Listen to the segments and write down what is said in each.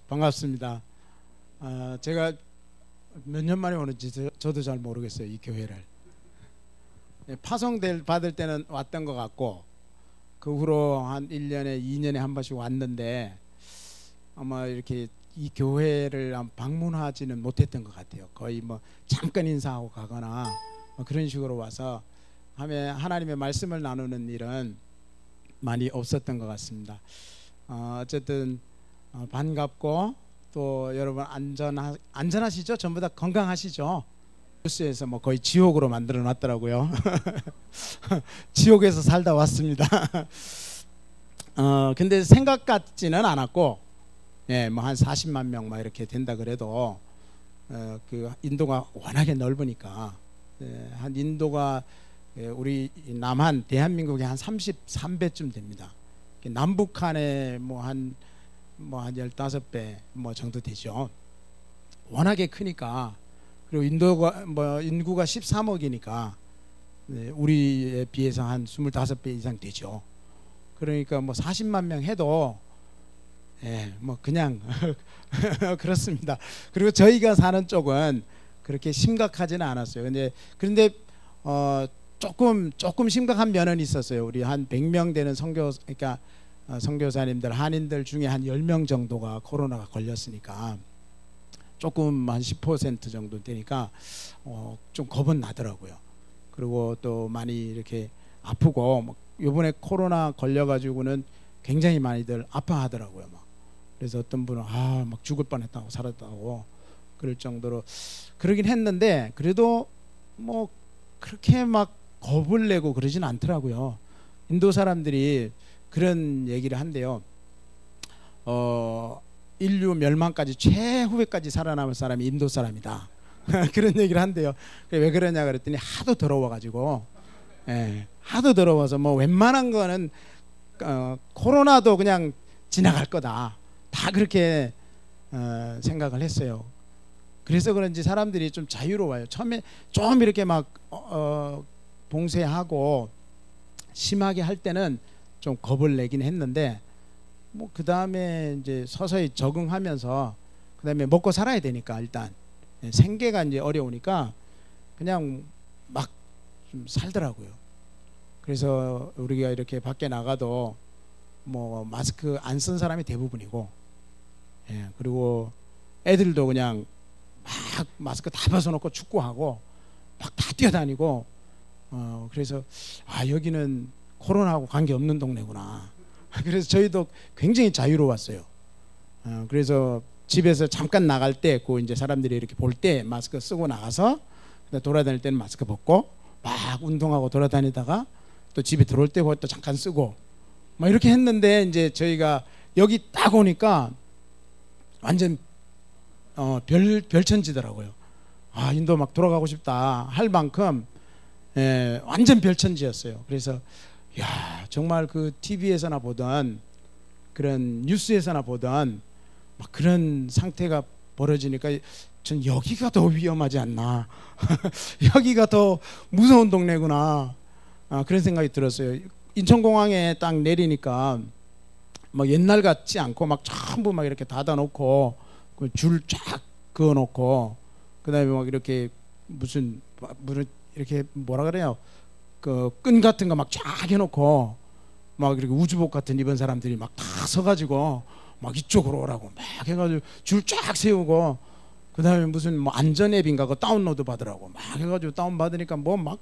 반갑습니다. 제가 몇 년 만에 오는지 저도 잘 모르겠어요. 이 교회를. 파송 받을 때는 왔던 것 같고, 그 후로 한 1년에 2년에 한 번씩 왔는데 아마 이렇게 이 교회를 방문하지는 못했던 것 같아요. 거의 뭐 잠깐 인사하고 가거나 뭐 그런 식으로 와서 하나님의 말씀을 나누는 일은 많이 없었던 것 같습니다. 어쨌든 반갑고, 또 여러분 안전하시죠? 전부 다 건강하시죠? 뉴스에서 뭐 거의 지옥으로 만들어 놨더라고요. 지옥에서 살다 왔습니다. 근데 생각 같지는 않았고, 뭐 한 40만 명 막 이렇게 된다 그래도 그 인도가 워낙에 넓으니까, 한 인도가 우리 남한 대한민국의 한 33배쯤 됩니다. 남북한의 한 15배 뭐 정도 되죠. 워낙에 크니까. 그리고 인도가 인구가 13억이니까 우리에 비해서 한 25배 이상 되죠. 그러니까 뭐 40만 명 해도 뭐 그냥 그렇습니다. 그리고 저희가 사는 쪽은 그렇게 심각하지는 않았어요. 그런데 조금 심각한 면은 있었어요. 우리 한 100명 되는 선교사님들, 한인들 중에 한 10명 정도가 코로나가 걸렸으니까, 조금 한 10% 정도 되니까 좀 겁은 나더라고요. 그리고 또 많이 이렇게 아프고, 요번에 코로나 걸려가지고는 굉장히 많이들 아파하더라고요. 그래서 어떤 분은 막 죽을 뻔했다고, 살았다고 그럴 정도로 그러긴 했는데, 그래도 뭐 그렇게 막 겁을 내고 그러진 않더라고요. 인도 사람들이 그런 얘기를 한대요. 인류 멸망까지 최후에까지 살아남을 사람이 인도 사람이다. 그런 얘기를 한대요. 왜 그러냐 그랬더니 하도 더러워가지고, 하도 더러워서 뭐 웬만한 거는 코로나도 그냥 지나갈 거다, 다 그렇게 생각을 했어요. 그래서 그런지 사람들이 좀 자유로워요. 처음에 좀 이렇게 막 봉쇄하고 심하게 할 때는 좀 겁을 내긴 했는데, 뭐 그 다음에 이제 서서히 적응하면서, 그 다음에 먹고 살아야 되니까 일단 생계가 이제 어려우니까 그냥 막 좀 살더라고요. 그래서 우리가 이렇게 밖에 나가도 뭐 마스크 안 쓴 사람이 대부분이고, 그리고 애들도 그냥 막 마스크 다 벗어놓고 축구하고 막 다 뛰어다니고, 그래서 여기는 코로나하고 관계없는 동네구나. 그래서 저희도 굉장히 자유로웠어요. 그래서 집에서 잠깐 나갈 때, 이제 사람들이 이렇게 볼 때 마스크 쓰고 나가서, 돌아다닐 때는 마스크 벗고 막 운동하고 돌아다니다가 또 집에 들어올 때 또 잠깐 쓰고 막 이렇게 했는데, 이제 저희가 여기 딱 오니까 완전 별천지더라고요. 인도 막 돌아가고 싶다 할 만큼 완전 별천지였어요. 그래서 정말 그 TV에서나 보던, 그런 뉴스에서나 보던 막 그런 상태가 벌어지니까 전 여기가 더 위험하지 않나. 여기가 더 무서운 동네구나. 그런 생각이 들었어요. 인천공항에 딱 내리니까 막 옛날 같지 않고, 막 전부 막 이렇게 닫아놓고 줄 쫙 그어놓고, 그다음에 막 이렇게 무슨 이렇게 뭐라 그래요? 그 끈 같은 거 막 쫙 해놓고, 막 이렇게 우주복 같은 입은 사람들이 막 다 서가지고 막 이쪽으로 오라고 막 해가지고 줄 쫙 세우고, 그다음에 무슨 뭐 안전 앱인가 그거 다운로드 받으라고 막 해가지고 다운 받으니까 뭐 막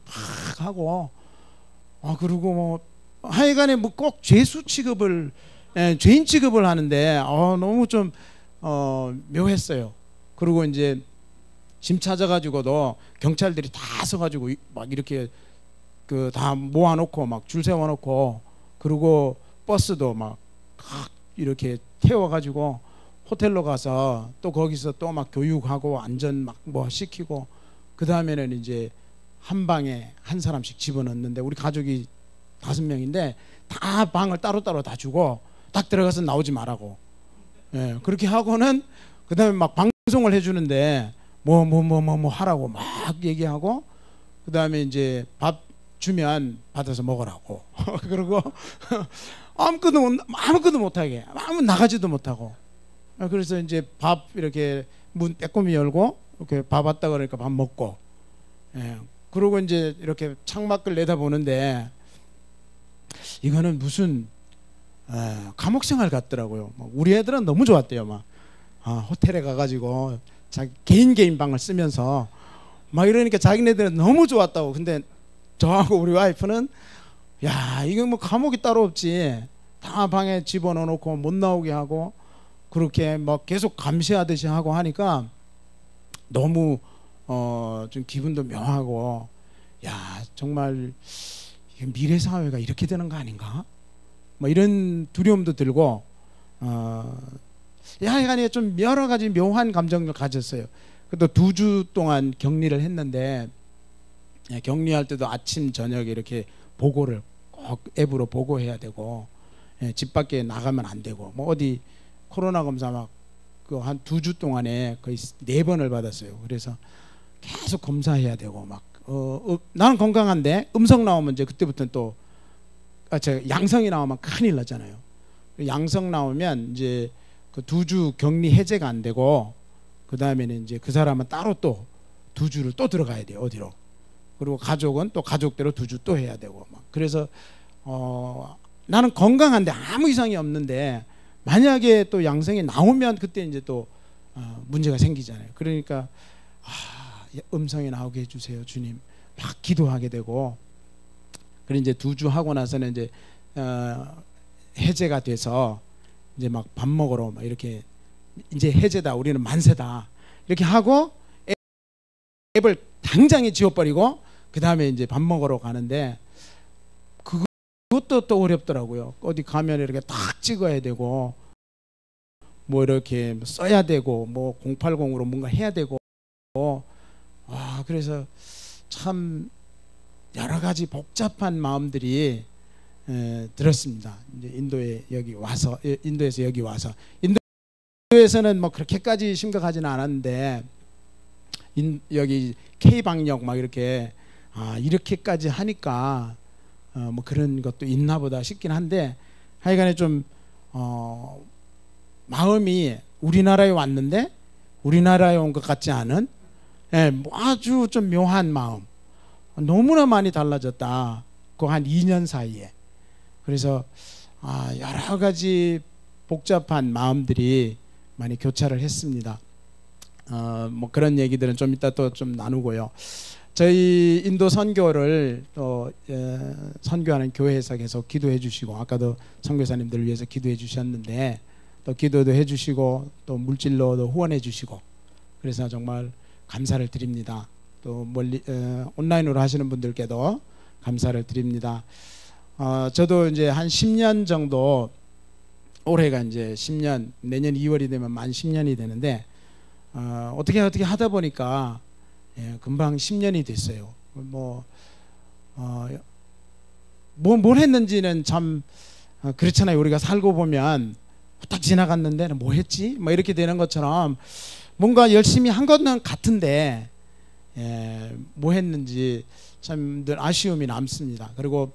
하고, 그리고 뭐 하여간에 뭐 꼭 죄수 취급을, 죄인 취급을 하는데 너무 좀 묘했어요. 그리고 이제 짐 찾아가지고도 경찰들이 다 서가지고 막 이렇게 그 다 모아놓고 막 줄 세워놓고, 그리고 버스도 막 이렇게 태워가지고 호텔로 가서 또 거기서 또 막 교육하고 안전 막 뭐 시키고, 그 다음에는 이제 한 방에 한 사람씩 집어넣는데, 우리 가족이 5명인데 다 방을 따로따로 다 주고 딱 들어가서 나오지 말라고, 그렇게 하고는 그 다음에 막 방송을 해주는데 뭐 하라고 막 얘기하고, 그 다음에 이제 밥 주면 받아서 먹으라고. 그리고 아무것도 못하게, 아무 나가지도 못하고. 그래서 이제 밥 이렇게 문 빼꼼히 열고 이렇게 밥 왔다 그러니까 밥 먹고, 예. 그러고 이제 이렇게 창밖을 내다보는데 이거는 무슨 감옥 생활 같더라고요. 우리 애들은 너무 좋았대요. 막 호텔에 가가지고 자기 개인 방을 쓰면서 막 이러니까 자기네들은 너무 좋았다고. 근데 저하고 우리 와이프는 야, 이거 뭐 감옥이 따로 없지. 다 방에 집어넣어 놓고 못 나오게 하고 그렇게 막 계속 감시하듯이 하고 하니까 너무 좀 기분도 묘하고, 야, 정말 미래 사회가 이렇게 되는 거 아닌가? 뭐 이런 두려움도 들고, 하여간에 좀 여러 가지 묘한 감정을 가졌어요. 또 2주 동안 격리를 했는데, 격리할 때도 아침 저녁에 이렇게 보고를 꼭 앱으로 보고해야 되고, 집 밖에 나가면 안 되고, 뭐 어디 코로나 검사 막 그 한 2주 동안에 거의 4번을 받았어요. 그래서 계속 검사해야 되고 막 나는 건강한데 음성 나오면 이제 그때부터는 또 양성이 나오면 큰일 나잖아요. 양성 나오면 이제 그 2주 격리 해제가 안 되고, 그 다음에는 이제 그 사람은 따로 또 2주를 또 들어가야 돼요. 어디로. 그리고 가족은 또 가족대로 2주 또 해야 되고 막. 그래서 나는 건강한데 아무 이상이 없는데 만약에 또 양성이 나오면 그때 이제 또 문제가 생기잖아요. 그러니까 음성이 나오게 해주세요, 주님. 막 기도하게 되고. 그리고 이제 2주 하고 나서는 이제 해제가 돼서 이제 막 밥 먹으러 막 이렇게 이제 해제다, 우리는 만세다 이렇게 하고 앱을 당장에 지워버리고 그 다음에 이제 밥 먹으러 가는데 그것도 또 어렵더라고요. 어디 가면 이렇게 딱 찍어야 되고 뭐 이렇게 써야 되고 뭐 080으로 뭔가 해야 되고 그래서 참 여러 가지 복잡한 마음들이 들었습니다. 이제 인도에서 여기 와서 인도에서는 뭐 그렇게까지 심각하지는 않았는데 여기 K 방역 막 이렇게 이렇게까지 하니까 뭐 그런 것도 있나 보다 싶긴 한데, 하여간에 좀 마음이 우리나라에 왔는데 우리나라에 온 것 같지 않은 아주 좀 묘한 마음. 너무나 많이 달라졌다. 그 한 2년 사이에. 그래서 여러 가지 복잡한 마음들이 많이 교차를 했습니다. 뭐 그런 얘기들은 좀 이따 또 좀 나누고요. 저희 인도 선교를 또 선교하는 교회에서 계속 기도해 주시고, 아까도 선교사님들을 위해서 기도해 주셨는데 또 기도도 해 주시고 또 물질로도 후원해 주시고, 그래서 정말 감사를 드립니다. 또 멀리 온라인으로 하시는 분들께도 감사를 드립니다. 저도 이제 한 10년 정도, 올해가 이제 10년, 내년 2월이 되면 만 10년이 되는데 어떻게 하다 보니까 금방 10년이 됐어요. 뭘 했는지는 참 그렇잖아요. 우리가 살고 보면 후딱 지나갔는데 뭐 했지? 뭐 이렇게 되는 것처럼 뭔가 열심히 한 것은 같은데 뭐 했는지 참 늘 아쉬움이 남습니다. 그리고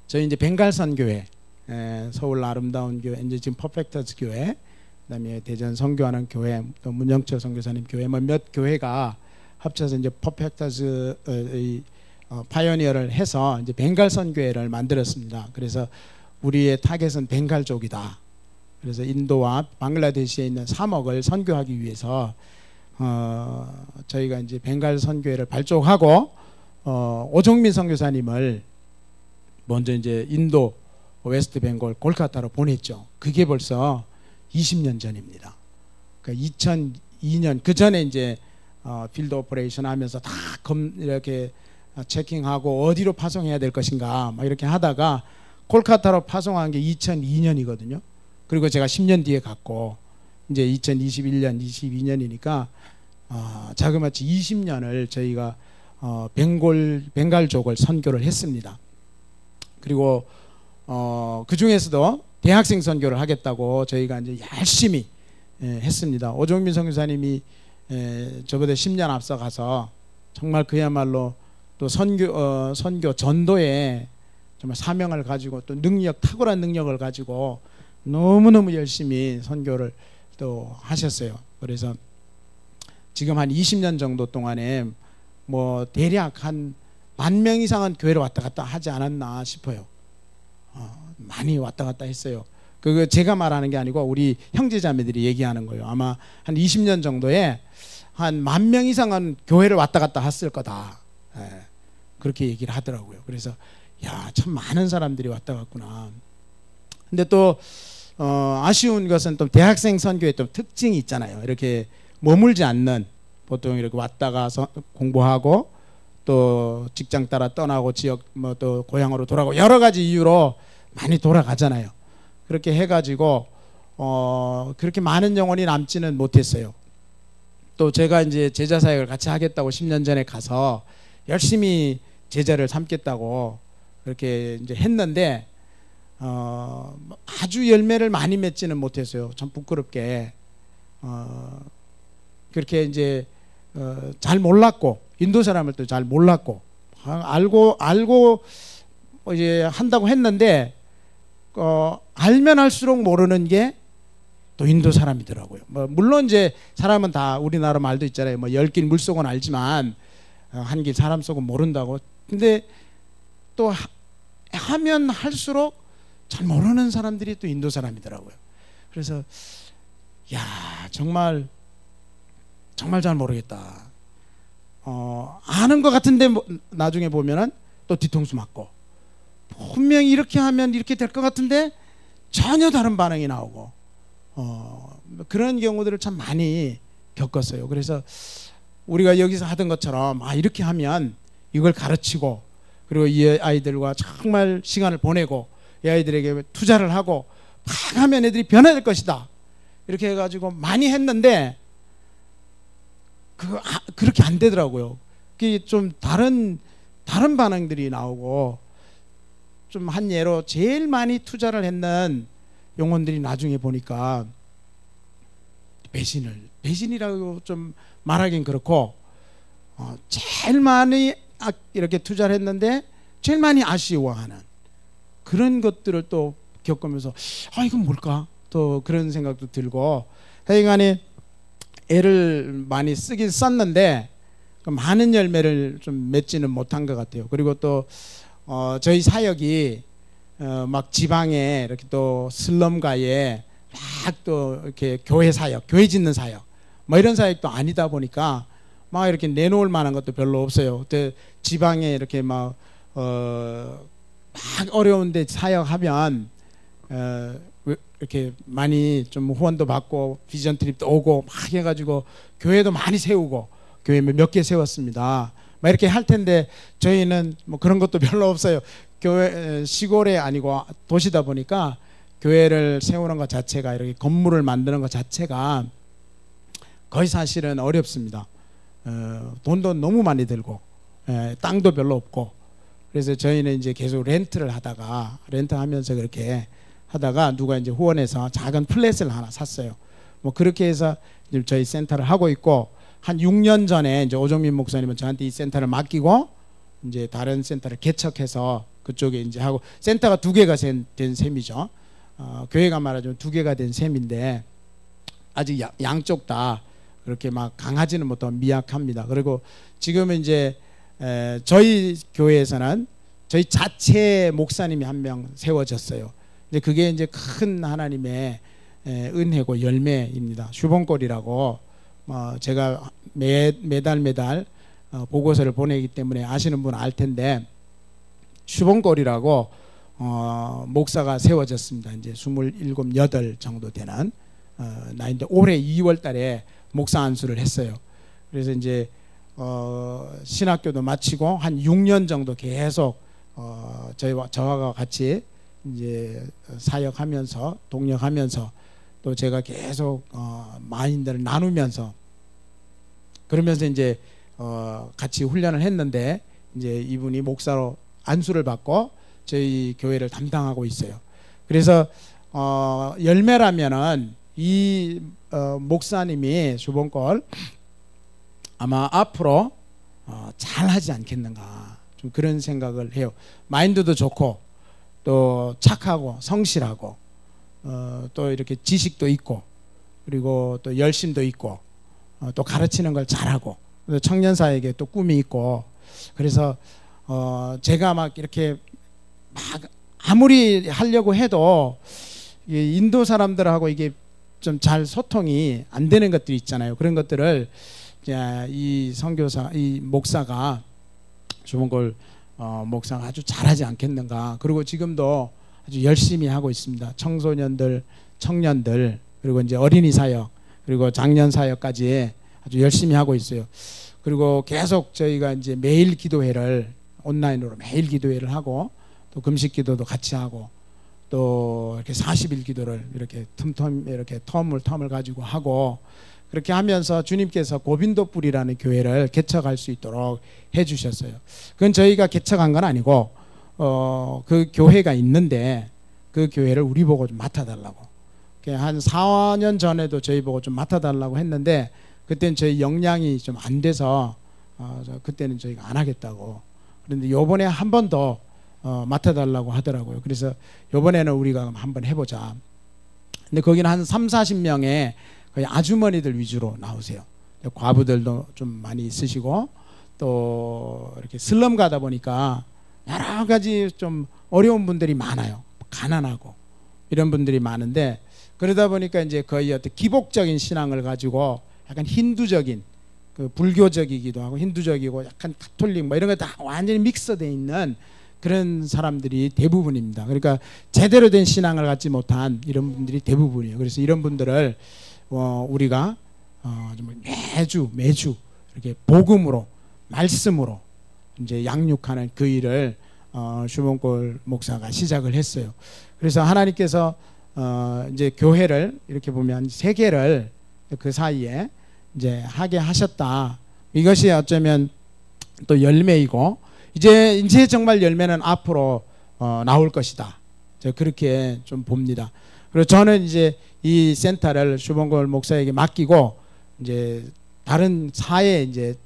저희 이제 벵갈선 교회, 서울 아름다운 교회, 이제 지금 퍼펙터즈 교회, 그다음에 대전 선교하는 교회, 또 문영철 선교사님 교회, 뭐 몇 교회가 합쳐서 이제 퍼펙터즈 파이오니어를 해서 이제 벵갈선 교회를 만들었습니다. 그래서 우리의 타겟은 벵갈족이다. 그래서 인도와 방글라데시에 있는 3억을 선교하기 위해서 저희가 이제 벵갈 선교회를 발족하고 오종민 선교사님을 먼저 이제 인도 웨스트 벵골 골카타로 보냈죠. 그게 벌써 20년 전입니다. 그러니까 2002년 그 전에 이제 필드 오퍼레이션 하면서 다 이렇게 체킹하고 어디로 파송해야 될 것인가 막 이렇게 하다가 콜카타로 파송한 게 2002년이거든요. 그리고 제가 10년 뒤에 갔고 이제 2021년, 22년이니까 자그마치 20년을 저희가 벵갈족을 선교를 했습니다. 그리고 그 중에서도 대학생 선교를 하겠다고 저희가 이제 열심히 했습니다. 오종민 선교사님이 저보다 10년 앞서 가서 정말 그야말로 또 선교 전도에 정말 사명을 가지고 또 탁월한 능력을 가지고 너무너무 열심히 선교를 또 하셨어요. 그래서 지금 한 20년 정도 동안에 뭐 대략 한 10,000명 이상은 교회로 왔다 갔다 하지 않았나 싶어요. 많이 왔다 갔다 했어요. 그거 제가 말하는 게 아니고 우리 형제자매들이 얘기하는 거예요. 아마 한 20년 정도에 한 10,000명 이상은 교회를 왔다 갔다 했을 거다. 예, 그렇게 얘기를 하더라고요. 그래서 야, 참 많은 사람들이 왔다 갔구나. 근데 또 아쉬운 것은 또 대학생 선교의 좀 특징이 있잖아요. 이렇게 머물지 않는, 보통 이렇게 왔다가 공부하고 또 직장 따라 떠나고 지역 뭐 또 고향으로 돌아가고 여러 가지 이유로 많이 돌아가잖아요. 그렇게 해가지고 그렇게 많은 영혼이 남지는 못했어요. 또 제가 이제 제자 사역을 같이 하겠다고 10년 전에 가서 열심히 제자를 삼겠다고 그렇게 이제 했는데 아주 열매를 많이 맺지는 못했어요. 참 부끄럽게. 그렇게 이제 잘 몰랐고, 인도 사람을 또 잘 몰랐고, 알고 이제 한다고 했는데 알면 할수록 모르는 게 또 인도 사람이더라고요. 뭐 물론 이제 사람은 다 우리나라 말도 있잖아요. 뭐 10길 물속은 알지만 한 길 사람 속은 모른다고. 근데 또 하면 할수록 잘 모르는 사람들이 또 인도 사람이더라고요. 그래서 야, 정말 잘 모르겠다. 아는 것 같은데 나중에 보면은 또 뒤통수 맞고, 분명히 이렇게 하면 이렇게 될 것 같은데 전혀 다른 반응이 나오고, 그런 경우들을 참 많이 겪었어요. 그래서 우리가 여기서 하던 것처럼 이렇게 하면 이걸 가르치고, 그리고 이 아이들과 정말 시간을 보내고 이 아이들에게 투자를 하고 막 하면 애들이 변화될 것이다, 이렇게 해가지고 많이 했는데 그렇게 안 되더라고요. 그게 좀 다른 반응들이 나오고, 좀 한 예로 제일 많이 투자를 했는 영혼들이 나중에 보니까 배신이라고 좀 말하긴 그렇고, 제일 많이 이렇게 투자를 했는데 제일 많이 아쉬워하는 그런 것들을 또 겪으면서 이건 뭘까, 또 그런 생각도 들고, 하여간에 애를 많이 쓰긴 썼는데 많은 열매를 좀 맺지는 못한 것 같아요. 그리고 또 저희 사역이 막 지방에 이렇게 또 슬럼가에 막 또 이렇게 교회 사역, 교회 짓는 사역, 뭐 이런 사역도 아니다 보니까 막 이렇게 내놓을 만한 것도 별로 없어요. 그때 지방에 이렇게 막 어려운데 사역하면 이렇게 많이 좀 후원도 받고 비전 트립도 오고 막 해가지고 교회도 많이 세우고, 교회 몇 개 세웠습니다. 막 이렇게 할 텐데 저희는 뭐 그런 것도 별로 없어요. 교회 시골에 아니고 도시다 보니까 교회를 세우는 것 자체가, 이렇게 건물을 만드는 것 자체가 거의 사실은 어렵습니다. 돈도 너무 많이 들고 땅도 별로 없고, 그래서 저희는 이제 계속 렌트하면서 그렇게 하다가 누가 이제 후원해서 작은 플랫을 하나 샀어요. 뭐 그렇게 해서 지금 저희 센터를 하고 있고, 한 6년 전에 이제 오종민 목사님은 저한테 이 센터를 맡기고 이제 다른 센터를 개척해서 그쪽에 이제 하고, 센터가 2개가 된 셈이죠. 교회가 말하자면 2개가 된 셈인데 아직 양쪽 다 그렇게 막 강하지는 못하고 미약합니다. 그리고 지금은 이제 저희 교회에서는 저희 자체 목사님이 한 명 세워졌어요. 이제 그게 이제 큰 하나님의 은혜고 열매입니다. 슈봉골이라고 제가 매달 보고서를 보내기 때문에 아시는 분 알 텐데, 슈봉골이라고 목사가 세워졌습니다. 이제 27, 8 정도 되는 나이인데 올해 2월 달에 목사 안수를 했어요. 그래서 이제 신학교도 마치고 한 6년 정도 계속 저와 같이 이제 사역하면서 동역하면서 또 제가 계속 마인들을 나누면서 그러면서 이제 같이 훈련을 했는데, 이제 이분이 목사로 안수를 받고 저희 교회를 담당하고 있어요. 그래서 열매라면은 이 목사님이 주봉골 아마 앞으로 잘하지 않겠는가, 좀 그런 생각을 해요. 마인드도 좋고 또 착하고 성실하고 또 이렇게 지식도 있고 그리고 또 열심도 있고 또 가르치는 걸 잘하고 청년사에게 또 꿈이 있고 그래서 제가 막 이렇게 막 아무리 하려고 해도 인도 사람들하고 이게 좀 잘 소통이 안 되는 것들이 있잖아요. 그런 것들을 이 선교사, 이 목사가 주몽골 목사가 아주 잘하지 않겠는가. 그리고 지금도 아주 열심히 하고 있습니다. 청소년들, 청년들, 그리고 이제 어린이 사역, 그리고 장년 사역까지 아주 열심히 하고 있어요. 그리고 계속 저희가 이제 매일 기도회를 온라인으로 매일 기도회를 하고 또 금식 기도도 같이 하고 또 이렇게 40일 기도를 이렇게 텀텀 이렇게 텀을 가지고 하고 그렇게 하면서 주님께서 고빈도불이라는 교회를 개척할 수 있도록 해주셨어요. 그건 저희가 개척한 건 아니고 그 교회가 있는데 그 교회를 우리 보고 좀 맡아달라고 한 4년 전에도 저희 보고 좀 맡아달라고 했는데 그때는 저희 역량이 좀 안 돼서 그때는 저희가 안 하겠다고. 그런데 요번에 한 번 더 맡아달라고 하더라고요. 그래서 요번에는 우리가 한번 해보자. 근데 거기는 한 3, 40명의 거의 아주머니들 위주로 나오세요. 과부들도 좀 많이 있으시고 또 이렇게 슬럼 가다 보니까 여러 가지 좀 어려운 분들이 많아요. 가난하고 이런 분들이 많은데 그러다 보니까 이제 거의 어떤 기복적인 신앙을 가지고 약간 힌두적인 그 불교적이기도 하고 힌두적이고 약간 가톨릭 뭐 이런 거 다 완전히 믹스되어 있는 그런 사람들이 대부분입니다. 그러니까 제대로 된 신앙을 갖지 못한 이런 분들이 대부분이에요. 그래서 이런 분들을 우리가 매주 이렇게 복음으로 말씀으로 이제 양육하는 그 일을 주몽골 목사가 시작을 했어요. 그래서 하나님께서 이제 교회를 이렇게 보면 3개를 그 사이에 이제 하게 하셨다. 이것이 어쩌면 또 열매이고 이제 정말 열매는 앞으로 나올 것이다. 제가 그렇게 좀 봅니다. 그리고 저는 이제 이 센터를 주몽골 목사에게 맡기고 이제 다른 사회 이제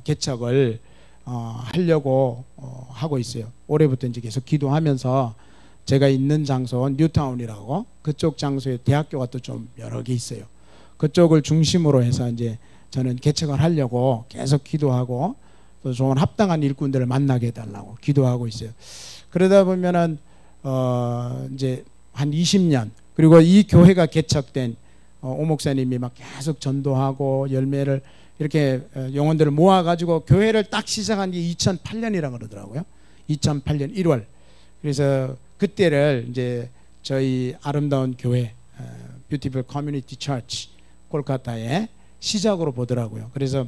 개척을 하려고 하고 있어요. 올해부터 이제 계속 기도하면서 제가 있는 장소 뉴타운이라고 그쪽 장소에 대학교가 또 좀 여러 개 있어요. 그쪽을 중심으로 해서 이제 저는 개척을 하려고 계속 기도하고 또 좋은 합당한 일꾼들을 만나게 해달라고 기도하고 있어요. 그러다 보면은 이제 한 20년 그리고 이 교회가 개척된 오 목사님이 막 계속 전도하고 열매를 이렇게 영혼들을 모아가지고 교회를 딱 시작한 게 2008년이라고 그러더라고요. 2008년 1월. 그래서 그때를 이제 저희 아름다운 교회 뷰티풀 커뮤니티 처치 콜카타의 시작으로 보더라고요. 그래서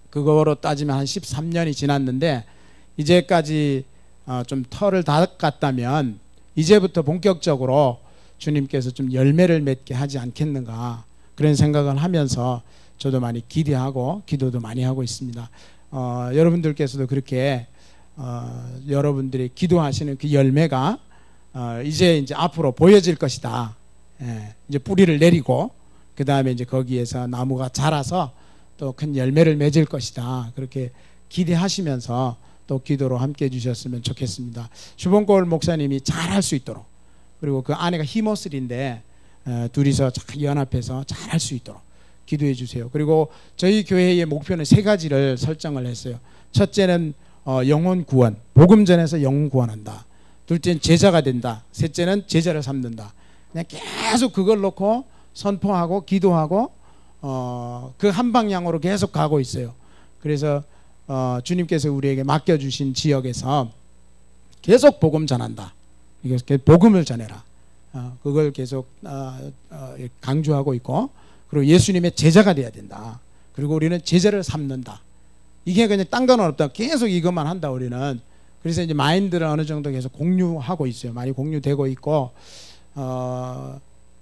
그거로 따지면 한 13년이 지났는데 이제까지 좀 털을 닦았다면 이제부터 본격적으로 주님께서 좀 열매를 맺게 하지 않겠는가 그런 생각을 하면서 저도 많이 기대하고 기도도 많이 하고 있습니다. 여러분들께서도 그렇게 여러분들이 기도하시는 그 열매가 이제 앞으로 보여질 것이다. 이제 뿌리를 내리고 그 다음에 이제 거기에서 나무가 자라서 또 큰 열매를 맺을 것이다. 그렇게 기대하시면서 또 기도로 함께 해주셨으면 좋겠습니다. 주봉골 목사님이 잘할 수 있도록 그리고 그 아내가 히모슬인데 둘이서 잘 연합해서 잘할 수 있도록 기도해 주세요. 그리고 저희 교회의 목표는 3가지를 설정을 했어요. 첫째는 영혼 구원, 복음 전해서 영혼 구원한다. 둘째는 제자가 된다. 셋째는 제자를 삼는다. 그냥 계속 그걸 놓고 선포하고 기도하고 그 한 방향으로 계속 가고 있어요. 그래서 주님께서 우리에게 맡겨주신 지역에서 계속 복음 전한다. 복음을 전해라. 그걸 계속 강조하고 있고 그리고 예수님의 제자가 돼야 된다. 그리고 우리는 제자를 삼는다. 이게 그냥 딴 건 없다. 계속 이것만 한다 우리는. 그래서 이제 마인드를 어느 정도 계속 공유하고 있어요. 많이 공유되고 있고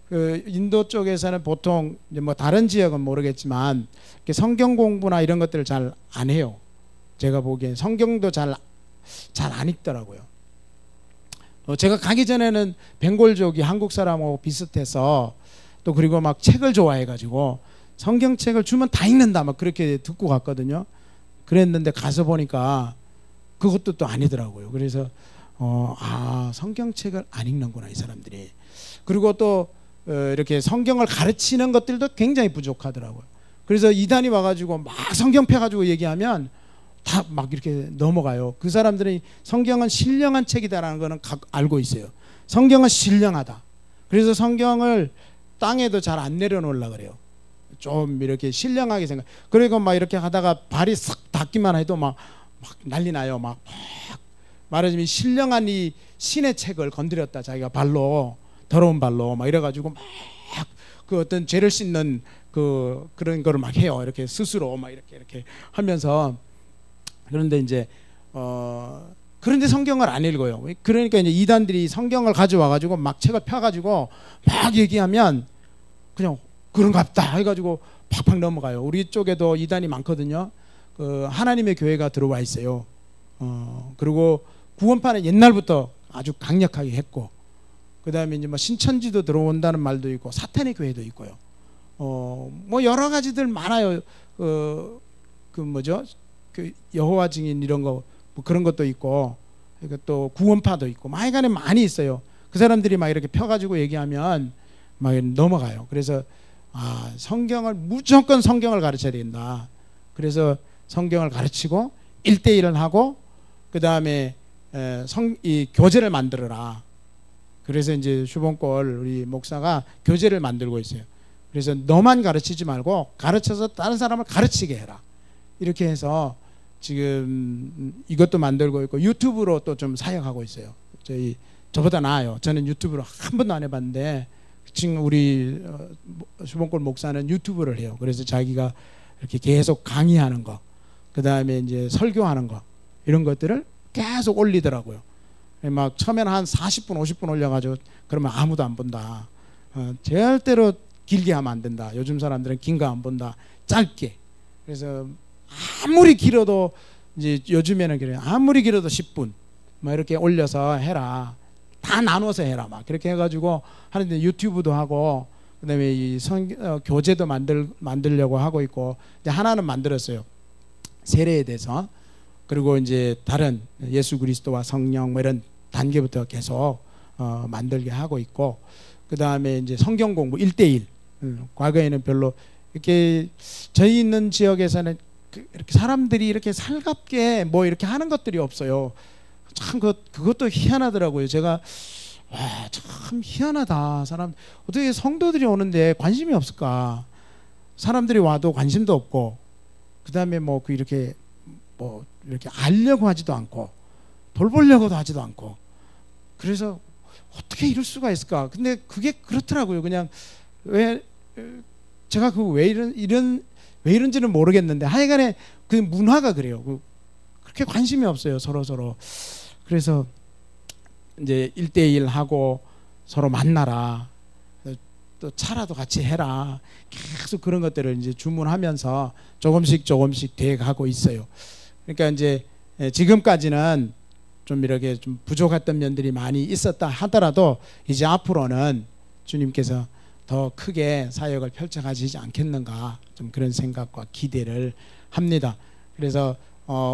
그 인도 쪽에서는 보통 이제 뭐 다른 지역은 모르겠지만 성경 공부나 이런 것들을 잘 안 해요. 제가 보기엔 성경도 잘 안 읽더라고요. 제가 가기 전에는 벵골족이 한국 사람하고 비슷해서 또 그리고 막 책을 좋아해가지고 성경책을 주면 다 읽는다 막 그렇게 듣고 갔거든요. 그랬는데 가서 보니까 그것도 또 아니더라고요. 그래서 성경책을 안 읽는구나 이 사람들이. 그리고 또 이렇게 성경을 가르치는 것들도 굉장히 부족하더라고요. 그래서 이단이 와가지고 막 성경 펴가지고 얘기하면 다 막 이렇게 넘어가요. 그 사람들이 성경은 신령한 책이다라는 거는 알고 있어요. 성경은 신령하다. 그래서 성경을 땅에도 잘 안 내려놓으려고 그래요. 좀 이렇게 신령하게 생각. 그리고 막 이렇게 하다가 발이 싹 닿기만 해도 막 난리 나요. 막 말하자면 신령한 이 신의 책을 건드렸다. 자기가 발로, 더러운 발로 막 이래가지고 막 그 어떤 죄를 씻는 그런 거를 막 해요. 이렇게 스스로 막 이렇게 하면서. 그런데 이제 그런데 성경을 안 읽어요. 그러니까 이제 이단들이 성경을 가져와가지고 막 책을 펴가지고 막 얘기하면 그냥 그런갑다 해가지고 팍팍 넘어가요. 우리 쪽에도 이단이 많거든요. 하나님의 교회가 들어와 있어요. 그리고 구원파는 옛날부터 아주 강력하게 했고, 그 다음에 이제 뭐 신천지도 들어온다는 말도 있고, 사탄의 교회도 있고요. 뭐 여러 가지들 많아요. 뭐죠? 여호와 증인 이런 거 뭐 그런 것도 있고, 또 구원파도 있고, 뭐 하여간에 많이 있어요. 그 사람들이 막 이렇게 펴가지고 얘기하면 막 넘어가요. 그래서 성경을 무조건 성경을 가르쳐야 된다. 그래서 성경을 가르치고 1대1을 하고 그 다음에 이 교재를 만들어라. 그래서 이제 슈본골 우리 목사가 교재를 만들고 있어요. 그래서 너만 가르치지 말고 가르쳐서 다른 사람을 가르치게 해라. 이렇게 해서 지금 이것도 만들고 있고 유튜브로 또 좀 사역하고 있어요. 저보다 나아요. 저는 유튜브로 한 번도 안 해봤는데 지금 우리 슈본골 목사는 유튜브를 해요. 그래서 자기가 이렇게 계속 강의하는 거, 그 다음에 이제 설교하는 거 이런 것들을 계속 올리더라고요. 막 처음에는 한 40분 50분 올려가지고 그러면 아무도 안 본다. 절대로 길게 하면 안 된다. 요즘 사람들은 긴 거 안 본다. 짧게. 그래서 아무리 길어도 이제 요즘에는 그래요. 아무리 길어도 10분 막 이렇게 올려서 해라. 다 나눠서 해라. 막 그렇게 해가지고 하는데 유튜브도 하고 그다음에 이 교재도 만들려고 하고 있고, 이제 하나는 만들었어요. 세례에 대해서. 그리고 이제 다른 예수 그리스도와 성령 뭐 이런 단계부터 계속 만들게 하고 있고, 그 다음에 이제 성경 공부 1대1. 과거에는 별로 이렇게 저희 있는 지역에서는 이렇게 사람들이 이렇게 살갑게 뭐 이렇게 하는 것들이 없어요. 참 그것도 희한하더라고요. 제가 참 희한하다. 사람 어떻게 성도들이 오는데 관심이 없을까? 사람들이 와도 관심도 없고, 그 다음에 뭐 이렇게 뭐 이렇게 알려고 하지도 않고 돌보려고도 하지도 않고, 그래서 어떻게 이럴 수가 있을까? 근데 그게 그렇더라고요. 그냥 왜 제가 왜 이런지는 모르겠는데 하여간에 그 문화가 그래요. 그렇게 관심이 없어요. 서로. 그래서 이제 1대1 하고 서로 만나라. 또 차라도 같이 해라. 계속 그런 것들을 이제 주문하면서 조금씩 돼가고 있어요. 그러니까 이제 지금까지는 좀 이렇게 좀 부족했던 면들이 많이 있었다 하더라도 이제 앞으로는 주님께서 더 크게 사역을 펼쳐가시지 않겠는가, 좀 그런 생각과 기대를 합니다. 그래서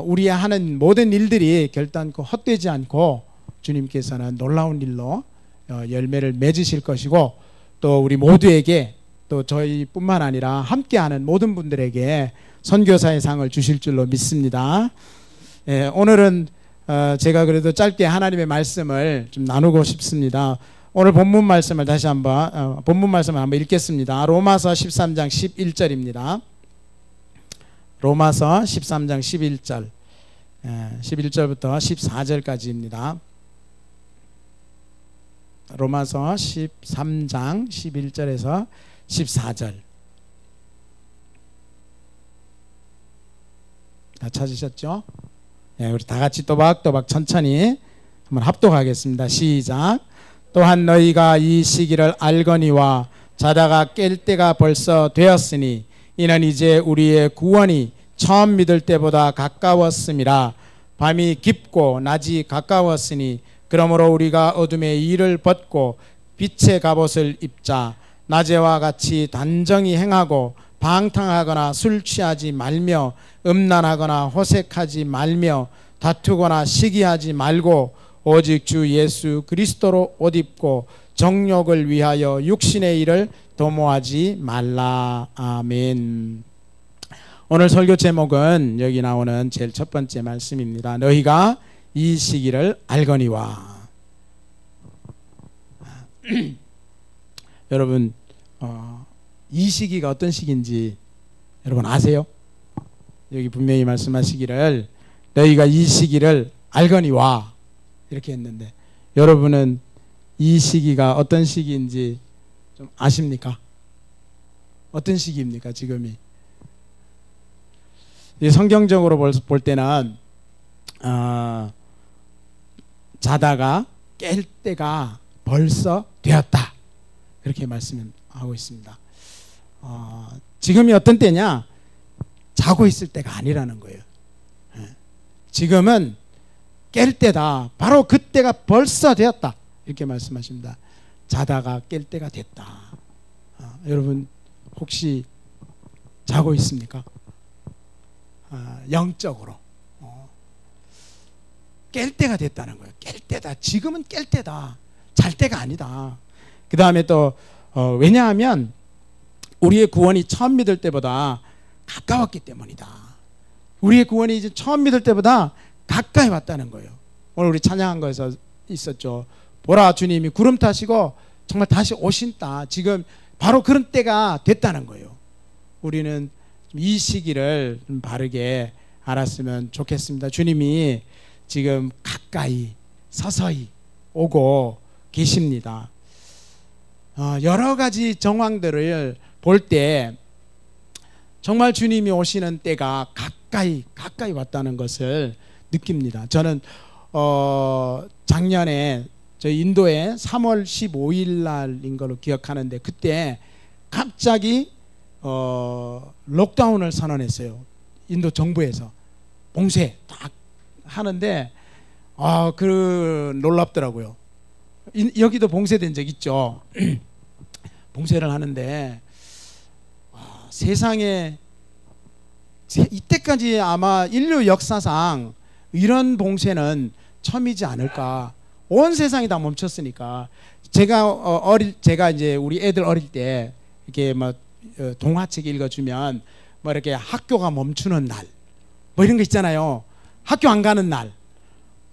우리 하는 모든 일들이 결단코 헛되지 않고 주님께서는 놀라운 일로 열매를 맺으실 것이고, 또 우리 모두에게, 또 저희뿐만 아니라 함께하는 모든 분들에게 선교사의 상을 주실 줄로 믿습니다. 오늘은 제가 그래도 짧게 하나님의 말씀을 좀 나누고 싶습니다. 오늘 본문 말씀을 다시 한번 읽겠습니다. 로마서 13장 11절입니다. 로마서 13장 11절 11절부터 14절까지입니다. 로마서 13장 11절에서 14절. 다 찾으셨죠? 우리 다 같이 또박또박 천천히 한번 합독하겠습니다. 시작. 또한 너희가 이 시기를 알거니와 자다가 깰 때가 벌써 되었으니 이는 이제 우리의 구원이 처음 믿을 때보다 가까웠음이라. 밤이 깊고 낮이 가까웠으니 그러므로 우리가 어둠의 일을 벗고 빛의 갑옷을 입자. 낮에와 같이 단정히 행하고 방탕하거나 술 취하지 말며 음란하거나 호색하지 말며 다투거나 시기하지 말고 오직 주 예수 그리스도로 옷 입고 정욕을 위하여 육신의 일을 도모하지 말라. 아멘. 오늘 설교 제목은 여기 나오는 제일 첫 번째 말씀입니다. 너희가 이 시기를 알거니와. 여러분 이 시기가 어떤 시기인지 여러분 아세요? 여기 분명히 말씀하시기를 너희가 이 시기를 알거니와 이렇게 했는데 여러분은 이 시기가 어떤 시기인지 좀 아십니까? 어떤 시기입니까 지금이? 성경적으로 볼 때는 자다가 깰 때가 벌써 되었다 그렇게 말씀하고 있습니다. 지금이 어떤 때냐? 자고 있을 때가 아니라는 거예요. 지금은 깰 때다. 바로 그때가 벌써 되었다 이렇게 말씀하십니다. 자다가 깰 때가 됐다. 여러분 혹시 자고 있습니까? 영적으로 깰 때가 됐다는 거예요. 깰 때다. 지금은 깰 때다. 잘 때가 아니다. 그 다음에 또 왜냐하면 우리의 구원이 처음 믿을 때보다 가까웠기 때문이다. 우리의 구원이 이제 처음 믿을 때보다 가까이 왔다는 거예요. 오늘 우리 찬양한 거에서 있었죠. 보라 주님이 구름 타시고 정말 다시 오신다. 지금 바로 그런 때가 됐다는 거예요. 우리는 이 시기를 좀 바르게 알았으면 좋겠습니다. 주님이 지금 가까이 서서히 오고 계십니다. 여러 가지 정황들을 볼 때 정말 주님이 오시는 때가 가까이 왔다는 것을 느낍니다. 저는 작년에 저희 인도에 3월 15일 날인 걸로 기억하는데 그때 갑자기 록다운을 선언했어요. 인도 정부에서 봉쇄 딱 하는데 놀랍더라고요. 여기도 봉쇄된 적 있죠. 봉쇄를 하는데 세상에 이때까지 아마 인류 역사상 이런 봉쇄는 처음이지 않을까. 온 세상이 다 멈췄으니까. 제가 이제 우리 애들 어릴 때 이렇게 뭐 동화책 읽어주면 뭐 이렇게 학교가 멈추는 날 뭐 이런 거 있잖아요. 학교 안 가는 날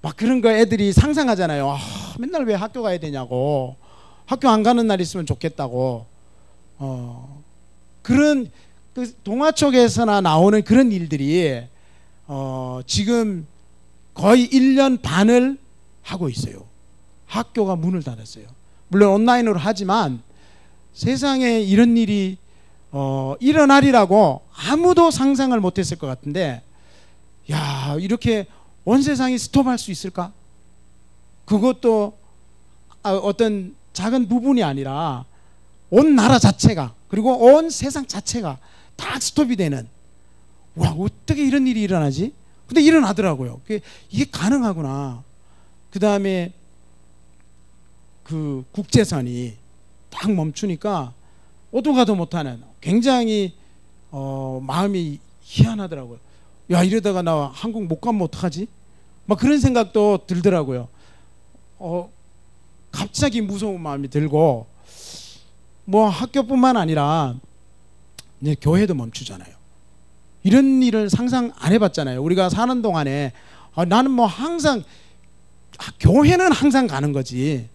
막 그런 거 애들이 상상하잖아요. 맨날 왜 학교 가야 되냐고. 학교 안 가는 날 있으면 좋겠다고. 그런 그 동화 속에서나 나오는 그런 일들이 지금 거의 1년 반을 하고 있어요. 학교가 문을 닫았어요. 물론 온라인으로 하지만 세상에 이런 일이 일어나리라고 아무도 상상을 못했을 것 같은데, 야, 이렇게 온 세상이 스톱할 수 있을까? 그것도 어떤 작은 부분이 아니라 온 나라 자체가, 그리고 온 세상 자체가 다 스톱이 되는, 와, 어떻게 이런 일이 일어나지? 근데 일어나더라고요. 이게 가능하구나. 그 다음에 그 국제선이 딱 멈추니까 오도 가도 못하는, 굉장히 마음이 희한하더라고요. 야, 이러다가 나 한국 못 가면 어떡하지? 막 그런 생각도 들더라고요. 갑자기 무서운 마음이 들고, 뭐 학교뿐만 아니라 이제 교회도 멈추잖아요. 이런 일을 상상 안 해봤잖아요. 우리가 사는 동안에 나는 뭐 항상 교회는 항상 가는 거지.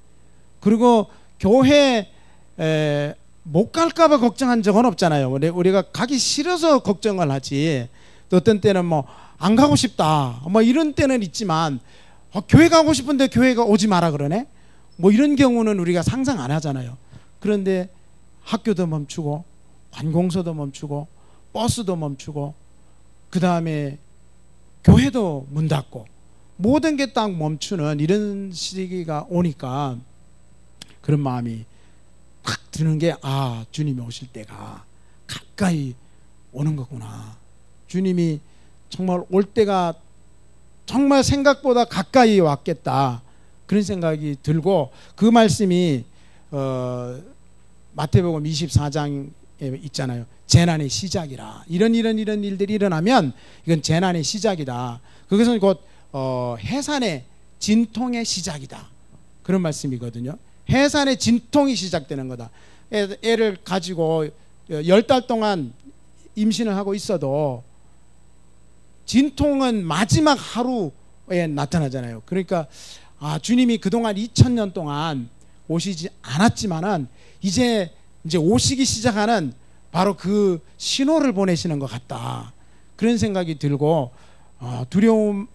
그리고 교회 못 갈까봐 걱정한 적은 없잖아요. 우리가 가기 싫어서 걱정을 하지. 또 어떤 때는 뭐 안 가고 싶다, 뭐 이런 때는 있지만 교회 가고 싶은데 교회가 오지 마라 그러네. 뭐 이런 경우는 우리가 상상 안 하잖아요. 그런데 학교도 멈추고, 관공서도 멈추고, 버스도 멈추고, 그 다음에 교회도 문 닫고, 모든 게 딱 멈추는 이런 시기가 오니까 그런 마음이 탁 드는 게, 아, 주님이 오실 때가 가까이 오는 거구나. 주님이 정말 올 때가 정말 생각보다 가까이 왔겠다, 그런 생각이 들고, 그 말씀이 마태복음 24장에 있잖아요. 재난의 시작이라. 이런 일들이 일어나면 이건 재난의 시작이다. 그것은 곧 해산의 진통의 시작이다. 그런 말씀이거든요. 해산의 진통이 시작되는 거다. 애를 가지고 10달 동안 임신을 하고 있어도 진통은 마지막 하루에 나타나잖아요. 그러니까 주님이 그동안 2000년 동안 오시지 않았지만은 이제 오시기 시작하는 바로 그 신호를 보내시는 것 같다. 그런 생각이 들고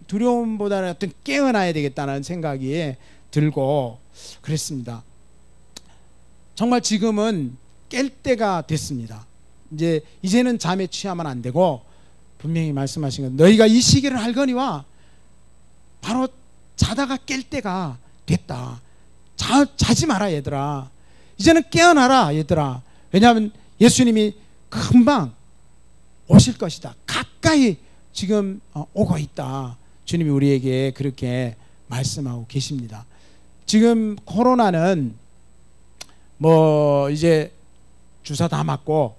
두려움보다는 어떤 깨어나야 되겠다는 생각이 들고 그랬습니다. 정말 지금은 깰 때가 됐습니다. 이제는 잠에 취하면 안 되고 분명히 말씀하신 건 너희가 이 시기를 알거니와 바로 자다가 깰 때가 됐다. 자지 마라 얘들아. 이제는 깨어나라 얘들아. 왜냐하면 예수님이 금방 오실 것이다. 가까이 지금 오고 있다. 주님이 우리에게 그렇게 말씀하고 계십니다. 지금 코로나는 이제 주사 다 맞고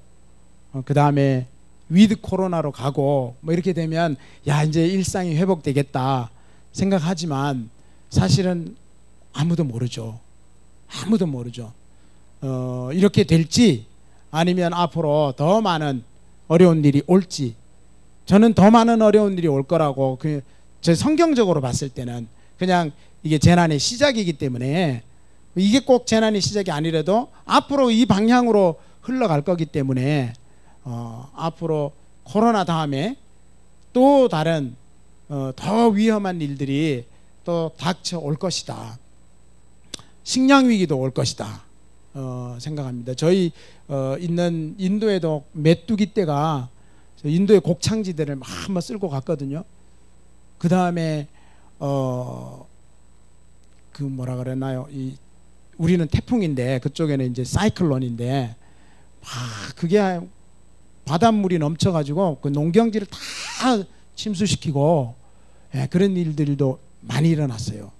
그 다음에 위드 코로나로 가고 이렇게 되면 이제 일상이 회복되겠다 생각하지만 사실은 아무도 모르죠. 아무도 모르죠. 이렇게 될지 아니면 앞으로 더 많은 어려운 일이 올지, 저는 더 많은 어려운 일이 올 거라고 제 성경적으로 봤을 때는 그냥 이게 재난의 시작이기 때문에 이게 꼭 재난의 시작이 아니라도 앞으로 이 방향으로 흘러갈 거기 때문에 앞으로 코로나 다음에 또 다른 더 위험한 일들이 또 닥쳐올 것이다. 식량 위기도 올 것이다 생각합니다. 저희 있는 인도에도 메뚜기 떼가 인도의 곡창지대를 막 한번 쓸고 갔거든요. 그 다음에 그 뭐라 그랬나요? 우리는 태풍인데 그쪽에는 이제 사이클론인데 그게 바닷물이 넘쳐가지고 그 농경지를 다 침수시키고 그런 일들도 많이 일어났어요.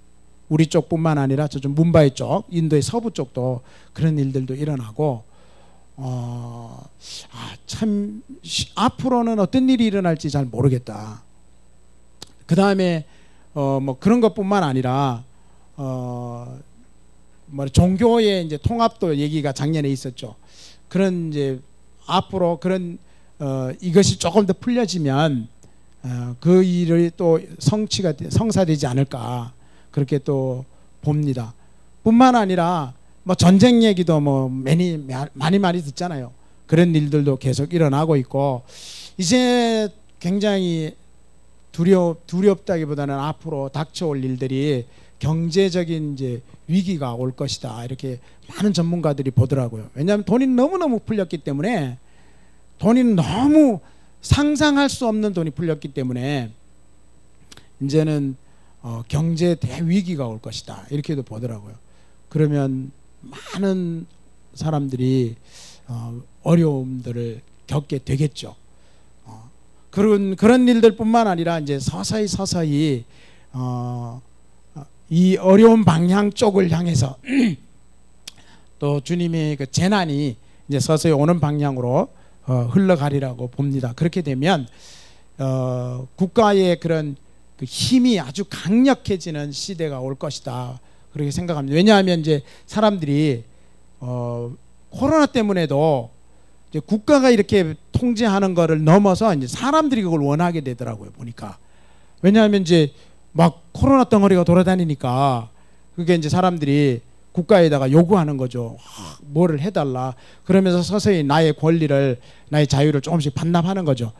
우리 쪽뿐만 아니라 저쪽 뭄바이 쪽, 인도의 서부 쪽도 그런 일들도 일어나고 참 앞으로는 어떤 일이 일어날지 잘 모르겠다. 그 다음에 그런 것뿐만 아니라 종교의 이제 통합도 얘기가 작년에 있었죠. 그런 이제 앞으로 그런 이것이 조금 더 풀려지면 그 일이 또 성사되지 않을까 그렇게 또 봅니다. 뿐만 아니라 전쟁 얘기도 많이 듣잖아요. 그런 일들도 계속 일어나고 있고 이제 굉장히 두렵다기보다는 앞으로 닥쳐올 일들이 경제적인 이제 위기가 올 것이다 이렇게 많은 전문가들이 보더라고요. 왜냐하면 돈이 너무너무 풀렸기 때문에 돈이 너무 상상할 수 없는 돈이 풀렸기 때문에 이제는 경제 대위기가 올 것이다 이렇게도 보더라고요. 그러면 많은 사람들이 어려움들을 겪게 되겠죠. 그런 일들뿐만 아니라 이제 서서히 이 어려운 방향 쪽을 향해서 또 주님의 그 재난이 이제 서서히 오는 방향으로 흘러가리라고 봅니다. 그렇게 되면 국가의 그런 그 힘이 아주 강력해지는 시대가 올 것이다 그렇게 생각합니다. 왜냐하면 이제 사람들이 코로나 때문에도 이제 국가가 이렇게 통제하는 거를 넘어서 이제 사람들이 그걸 원하게 되더라고요. 보니까 왜냐하면 이제 막 코로나 덩어리가 돌아다니니까 그게 이제 사람들이 국가에다가 요구하는 거죠. 뭐를 해달라. 그러면서 서서히 나의 권리를, 나의 자유를 조금씩 반납하는 거죠.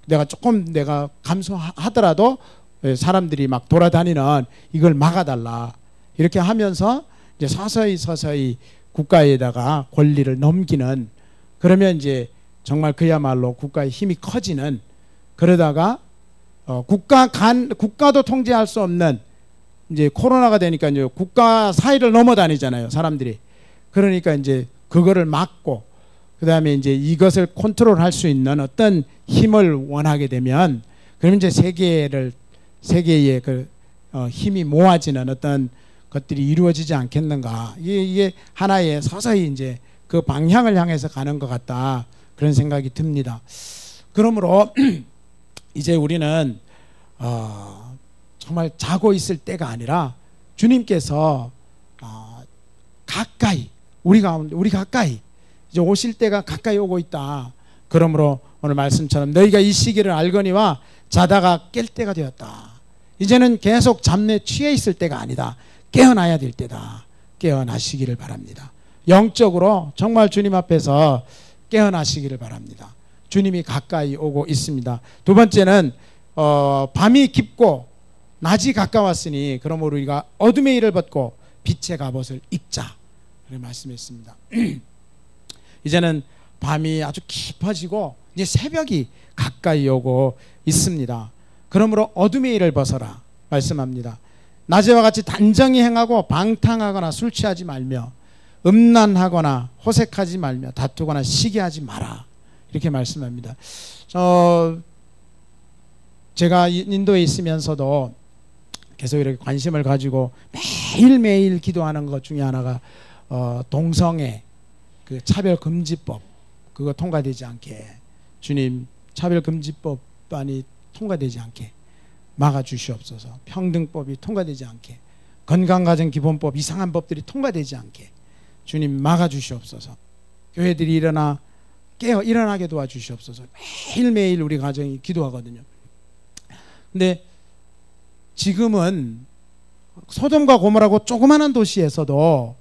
내가 감소하더라도 사람들이 막 돌아다니는 이걸 막아달라. 이렇게 하면서 이제 서서히 국가에다가 권리를 넘기는, 그러면 이제 정말 그야말로 국가의 힘이 커지는, 그러다가 국가도 통제할 수 없는 이제 코로나가 되니까 이제 국가 사이를 넘어다니잖아요, 사람들이. 그러니까 이제 그거를 막고 그다음에 이제 이것을 컨트롤할 수 있는 어떤 힘을 원하게 되면, 그러면 이제 세계의 그 힘이 모아지는 어떤 것들이 이루어지지 않겠는가. 이게 하나의 서서히 이제 그 방향을 향해서 가는 것 같다, 그런 생각이 듭니다. 그러므로 이제 우리는 정말 자고 있을 때가 아니라 주님께서 가까이 우리 가까이 이제 오실 때가 가까이 오고 있다. 그러므로 오늘 말씀처럼 너희가 이 시기를 알거니와 자다가 깰 때가 되었다. 이제는 계속 잠에 취해 있을 때가 아니다. 깨어나야 될 때다. 깨어나시기를 바랍니다. 영적으로 정말 주님 앞에서 깨어나시기를 바랍니다. 주님이 가까이 오고 있습니다. 두 번째는 밤이 깊고 낮이 가까웠으니 그러므로 우리가 어둠의 일을 벗고 빛의 갑옷을 입자. 그렇게 말씀했습니다. 이제는 밤이 아주 깊어지고 이제 새벽이 가까이 오고 있습니다. 그러므로 어둠의 일을 벗어라 말씀합니다. 낮에와 같이 단정히 행하고 방탕하거나 술 취하지 말며 음란하거나 호색하지 말며 다투거나 시기하지 마라. 이렇게 말씀합니다. 제가 인도에 있으면서도 계속 이렇게 관심을 가지고 매일매일 기도하는 것 중에 하나가 동성애 그 차별금지법 그거 통과되지 않게 주님 차별금지법안이 통과되지 않게 막아주시옵소서. 평등법이 통과되지 않게 건강가정기본법 이상한 법들이 통과되지 않게 주님 막아주시옵소서. 교회들이 일어나게 도와주시옵소서. 매일매일 우리 가정이 기도하거든요. 근데 지금은 소돔과 고모라고 조그마한 도시에서도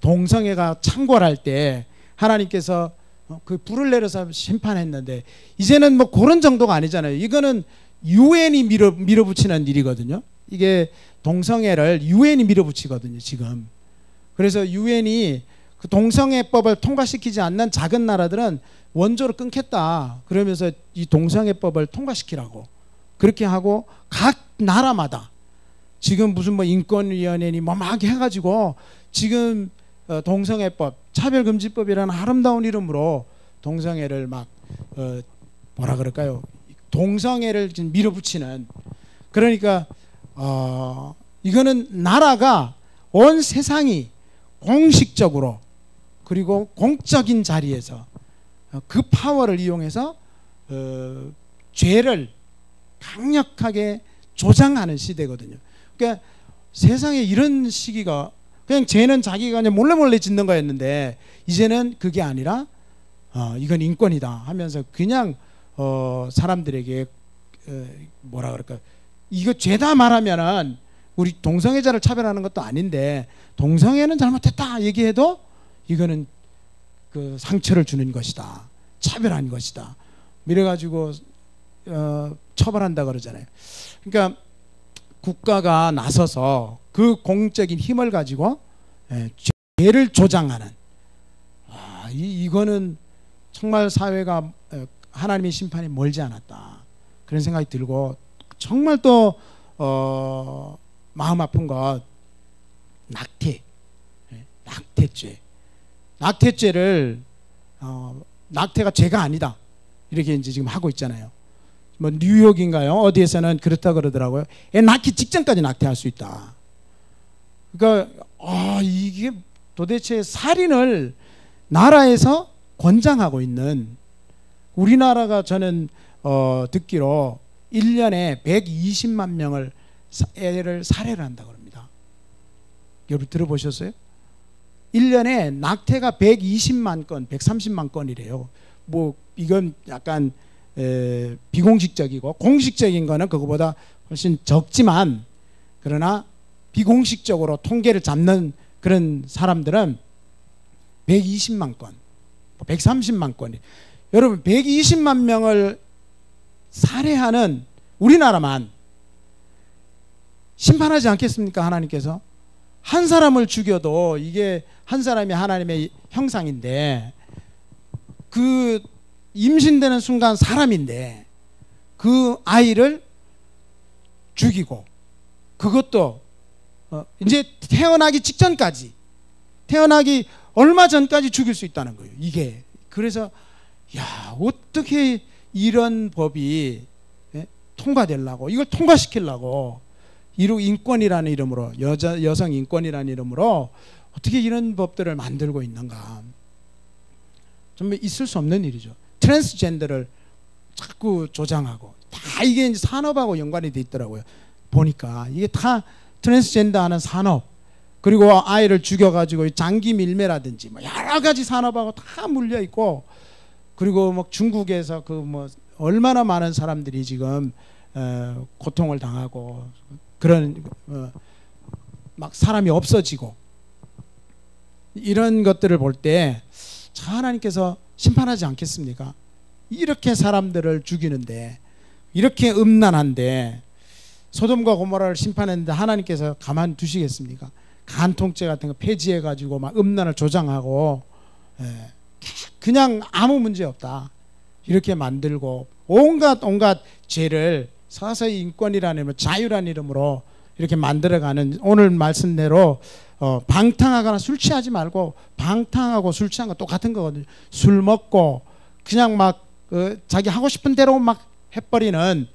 동성애가 창궐할 때 하나님께서 그 불을 내려서 심판했는데 이제는 뭐 그런 정도가 아니잖아요. 이거는 유엔이 밀어붙이는 일이거든요. 이게 동성애를 유엔이 밀어붙이거든요 지금. 그래서 유엔이 그 동성애법을 통과시키지 않는 작은 나라들은 원조를 끊겠다 그러면서 이 동성애법을 통과시키라고 그렇게 하고 각 나라마다 지금 무슨 뭐 인권위원회니 뭐 막 해가지고 지금 동성애법 차별금지법이라는 아름다운 이름으로 동성애를 막 뭐라 그럴까요? 동성애를 지금 밀어붙이는 그러니까 이거는 나라가 온 세상이 공식적으로 그리고 공적인 자리에서 그 파워를 이용해서 죄를 강력하게 조장하는 시대거든요. 그러니까 세상에 이런 시기가 그냥 죄는 자기가 그냥 몰래 짓는 거였는데 이제는 그게 아니라 이건 인권이다 하면서 그냥 사람들에게 뭐라 그럴까 이거 죄다 말하면은 우리 동성애자를 차별하는 것도 아닌데 동성애는 잘못했다 얘기해도 이거는 그 상처를 주는 것이다 차별한 것이다 이래가지고 처벌한다 그러잖아요. 그러니까 국가가 나서서 그 공적인 힘을 가지고 죄를 조장하는 이거는 정말 사회가 하나님의 심판이 멀지 않았다 그런 생각이 들고 정말 또 마음 아픈 것 낙태죄를 낙태가 죄가 아니다 이렇게 이제 지금 하고 있잖아요. 뭐 뉴욕인가요? 어디에서는 그렇다 그러더라고요. 애 낳기 직전까지 낙태할 수 있다. 그러니까 이게 도대체 살인을 나라에서 권장하고 있는 우리나라가 저는 듣기로 1년에 120만 명을 애를 살해를 한다고 합니다. 여러분 들어보셨어요? 1년에 낙태가 120만 건, 130만 건이래요. 뭐 이건 약간 비공식적이고 공식적인 거는 그거보다 훨씬 적지만 그러나 비공식적으로 통계를 잡는 그런 사람들은 120만 건, 130만 건이 여러분 120만 명을 살해하는 우리나라만 심판하지 않겠습니까? 하나님께서 한 사람을 죽여도 이게 한 사람이 하나님의 형상인데 그 임신되는 순간 사람인데 그 아이를 죽이고 그것도 이제 태어나기 직전까지 태어나기 얼마 전까지 죽일 수 있다는 거예요. 이게 그래서 야 어떻게 이런 법이 통과되려고 이걸 통과시키려고 인권이라는 이름으로 여성 인권이라는 이름으로 어떻게 이런 법들을 만들고 있는가. 정말 있을 수 없는 일이죠. 트랜스젠더를 자꾸 조장하고 다 이게 이제 산업하고 연관이 돼 있더라고요. 보니까 이게 다 트랜스젠더 하는 산업, 그리고 아이를 죽여가지고 장기 밀매라든지 뭐 여러 가지 산업하고 다 물려 있고, 그리고 뭐 중국에서 그 뭐 얼마나 많은 사람들이 지금 고통을 당하고 그런 막 사람이 없어지고, 이런 것들을 볼 때 하나님께서 심판하지 않겠습니까? 이렇게 사람들을 죽이는데, 이렇게 음란한데, 소돔과 고모라를 심판했는데 하나님께서 가만 두시겠습니까? 간통죄 같은 거 폐지해 가지고 막 음란을 조장하고 그냥 아무 문제 없다 이렇게 만들고, 온갖 죄를 서서히 인권이라는 이름, 자유라는 이름으로 이렇게 만들어가는, 오늘 말씀대로 방탕하거나 술 취하지 말고, 방탕하고 술 취한 거 똑같은 거거든요. 술 먹고 그냥 막 자기 하고 싶은 대로 막 해버리는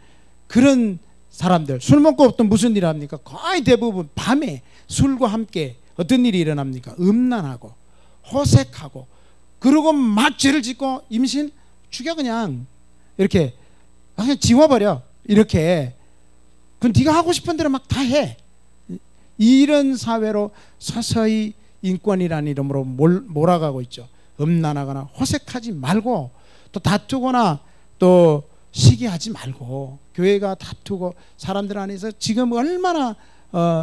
그런 사람들. 술 먹고 또 무슨 일 합니까? 거의 대부분 밤에 술과 함께 어떤 일이 일어납니까? 음란하고 호색하고, 그러고 막 죄를 짓고 임신 죽여, 그냥 이렇게 그냥 지워버려. 이렇게 그 네가 하고 싶은 대로 막 다 해. 이런 사회로 서서히 인권이라는 이름으로 몰아가고 있죠. 음란하거나 호색하지 말고, 또 다투거나 또 시기하지 말고, 교회가 다투고 사람들 안에서 지금 얼마나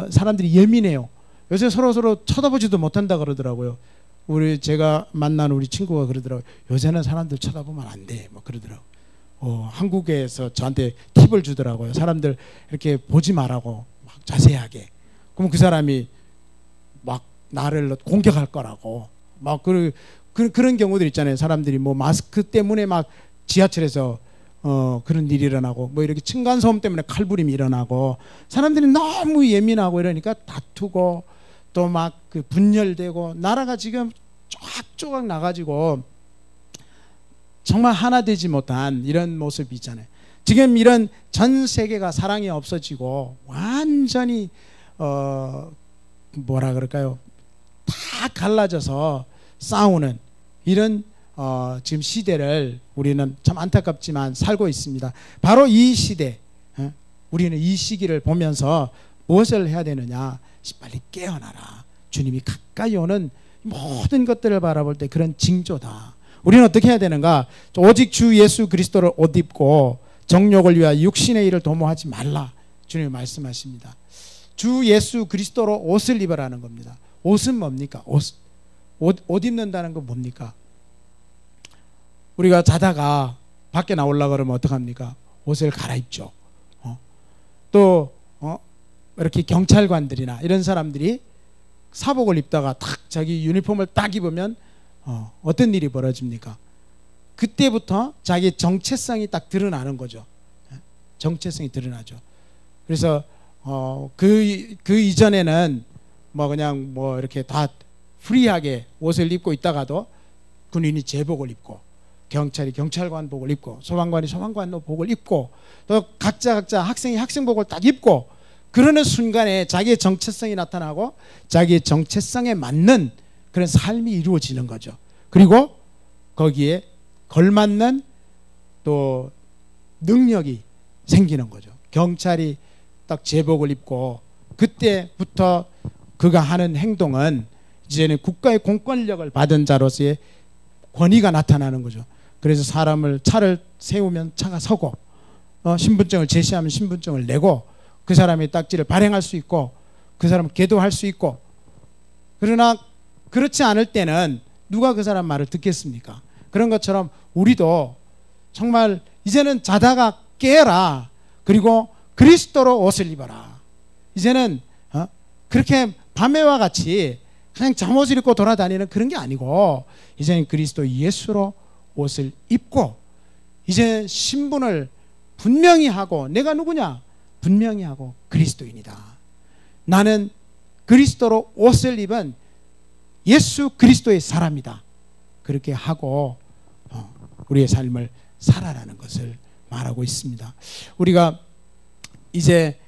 사람들이 예민해요. 요새 서로 쳐다보지도 못한다 그러더라고요. 제가 만난 우리 친구가 그러더라고요. 요새는 사람들 쳐다보면 안 돼, 뭐 그러더라고요. 한국에서 저한테 팁을 주더라고요. 사람들 이렇게 보지 말라고, 막 자세하게. 그럼 그 사람이 막 나를 공격할 거라고, 막 그런 경우들 있잖아요. 사람들이 뭐 마스크 때문에 막 지하철에서 그런 일이 일어나고, 뭐 이렇게 층간소음 때문에 칼부림이 일어나고, 사람들이 너무 예민하고 이러니까 다투고 또 막 그 분열되고, 나라가 지금 쪼각쪼각 나가지고 정말 하나 되지 못한 이런 모습이 있잖아요. 지금 이런 전 세계가 사랑이 없어지고 완전히 뭐라 그럴까요? 다 갈라져서 싸우는 이런 지금 시대를 우리는 참 안타깝지만 살고 있습니다. 바로 이 시대, 우리는 이 시기를 보면서 무엇을 해야 되느냐? 빨리 깨어나라. 주님이 가까이 오는 모든 것들을 바라볼 때 그런 징조다. 우리는 어떻게 해야 되는가? 오직 주 예수 그리스도를 옷 입고 정욕을 위하여 육신의 일을 도모하지 말라. 주님이 말씀하십니다. 주 예수 그리스도로 옷을 입으라는 겁니다. 옷은 뭡니까? 옷 입는다는 건 뭡니까? 우리가 자다가 밖에 나오려고 그러면 어떡합니까? 옷을 갈아입죠. 또 이렇게 경찰관들이나 이런 사람들이 사복을 입다가 딱 자기 유니폼을 딱 입으면 어떤 일이 벌어집니까? 그때부터 자기 정체성이 딱 드러나는 거죠. 정체성이 드러나죠. 그래서 그 이전에는 뭐 그냥 뭐 이렇게 다 프리하게 옷을 입고 있다가도 군인이 제복을 입고, 경찰이 경찰관복을 입고, 소방관이 소방관복을 입고, 또 각자 학생이 학생복을 딱 입고, 그러는 순간에 자기의 정체성이 나타나고 자기의 정체성에 맞는 그런 삶이 이루어지는 거죠. 그리고 거기에 걸맞는 또 능력이 생기는 거죠. 경찰이 딱 제복을 입고 그때부터 그가 하는 행동은 이제는 국가의 공권력을 받은 자로서의 권위가 나타나는 거죠. 그래서 차를 세우면 차가 서고, 신분증을 제시하면 신분증을 내고, 그 사람의 딱지를 발행할 수 있고, 그 사람을 계도할 수 있고. 그러나 그렇지 않을 때는 누가 그 사람 말을 듣겠습니까? 그런 것처럼 우리도 정말 이제는 자다가 깨라. 그리고 그리스도로 옷을 입어라. 이제는 그렇게 밤에와 같이 그냥 잠옷을 입고 돌아다니는 그런 게 아니고, 이제는 그리스도 예수로 옷을 입고, 이제 신분을 분명히 하고, 내가 누구냐? 분명히 하고 그리스도인이다. 나는 그리스도로 옷을 입은 예수 그리스도의 사람이다. 그렇게 하고 우리의 삶을 살아라는 것을 말하고 있습니다. 우리가 이제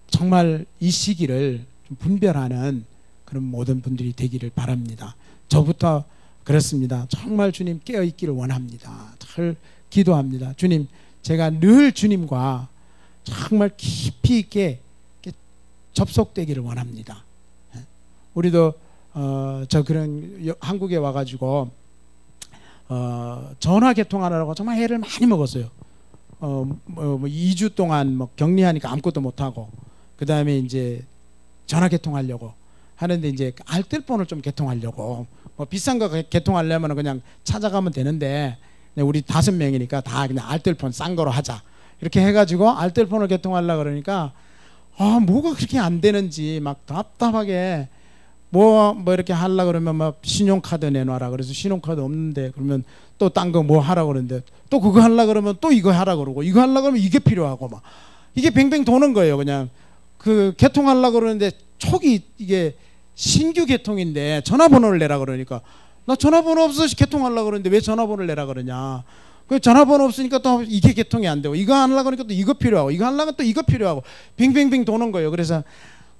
정말 이 시기를 좀 분별하는 그런 모든 분들이 되기를 바랍니다. 저부터 그렇습니다. 정말 주님 깨어있기를 원합니다. 잘 기도합니다. 주님, 제가 늘 주님과 정말 깊이 있게 접속되기를 원합니다. 우리도 저 그런 한국에 와가지고 전화 개통하느라고 정말 애를 많이 먹었어요. 뭐 2주 동안 뭐 격리하니까 아무것도 못하고, 그 다음에 이제 전화 개통하려고 하는데, 이제 알뜰폰을 좀 개통하려고, 뭐 비싼 거 개통하려면 그냥 찾아가면 되는데, 우리 5명이니까 다 그냥 알뜰폰 싼 거로 하자, 이렇게 해가지고 알뜰폰을 개통하려고 그러니까 뭐가 그렇게 안 되는지 막 답답하게, 뭐 이렇게 하려고 그러면 막 신용카드 내놔라, 그래서 신용카드 없는데, 그러면 또 딴 거 뭐 하라고 그러는데, 또 그거 하려고 그러면 또 이거 하라고 그러고, 이거 하려고 그러면 이게 필요하고, 막 이게 뱅뱅 도는 거예요. 그냥 그 개통하려고 그러는데 초기 이게 신규 개통인데 전화번호를 내라 그러니까, 나 전화번호 없어서 개통하려고 그러는데 왜 전화번호를 내라 그러냐. 그 전화번호 없으니까 또 이게 개통이 안 되고, 이거 하려고 하니까 또 이거 필요하고, 이거 하려고 또 이거 필요하고, 빙빙빙 도는 거예요. 그래서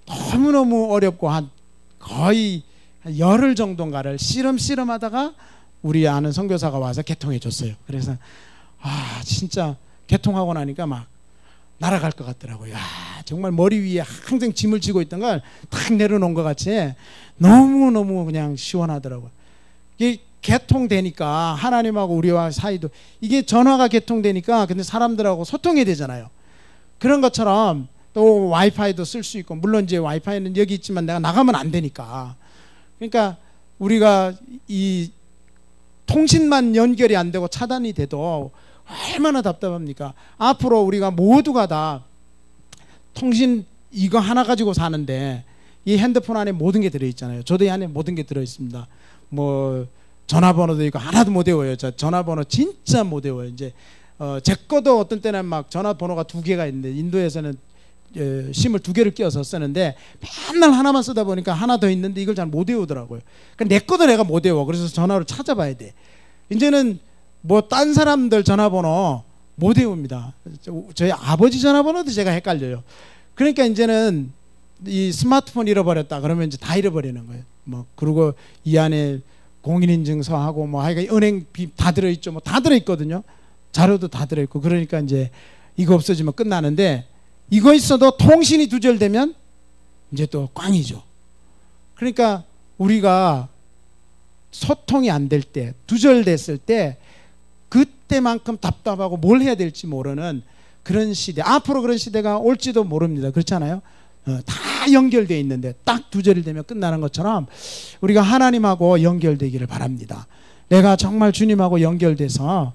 너무너무 어렵고, 한 거의 열흘 정도인가를 씨름씨름 하다가 우리 아는 선교사가 와서 개통해 줬어요. 그래서 진짜 개통하고 나니까 막 날아갈 것 같더라고요. 정말 머리 위에 항상 짐을 지고 있던 걸 탁 내려놓은 것 같이 너무너무 그냥 시원하더라고요. 이게 개통되니까 하나님하고 우리와 사이도, 이게 전화가 개통되니까 근데 사람들하고 소통이 되잖아요. 그런 것처럼 또 와이파이도 쓸 수 있고, 물론 이제 와이파이는 여기 있지만 내가 나가면 안 되니까, 그러니까 우리가 이 통신만 연결이 안 되고 차단이 돼도 얼마나 답답합니까? 앞으로 우리가 모두가 다 통신 이거 하나 가지고 사는데, 이 핸드폰 안에 모든 게 들어있잖아요. 저도 이 안에 모든 게 들어있습니다. 뭐 전화번호도 있고, 하나도 못 외워요. 저 전화번호 진짜 못 외워요. 이제 제 거도 어떤 때는 막 전화번호가 2개가 있는데, 인도에서는 심을 2개를 끼워서 쓰는데 맨날 하나만 쓰다 보니까 하나 더 있는데 이걸 잘 못 외우더라고요. 그러니까 내 거도 내가 못 외워. 그래서 전화로 찾아봐야 돼. 이제는 뭐 딴 사람들 전화번호 못 외웁니다. 저희 아버지 전화번호도 제가 헷갈려요. 그러니까 이제는 이 스마트폰 잃어버렸다 그러면 이제 다 잃어버리는 거예요. 뭐 그리고 이 안에 공인인증서하고 뭐 하여간 은행 비 다 들어있죠. 뭐 다 들어있거든요. 자료도 다 들어있고. 그러니까 이제 이거 없어지면 끝나는데, 이거 있어도 통신이 두절되면 이제 또 꽝이죠. 그러니까 우리가 소통이 안 될 때, 두절됐을 때, 그때만큼 답답하고 뭘 해야 될지 모르는 그런 시대, 앞으로 그런 시대가 올지도 모릅니다. 그렇잖아요. 다 연결되어 있는데 딱 두절이 되면 끝나는 것처럼 우리가 하나님하고 연결되기를 바랍니다. 내가 정말 주님하고 연결돼서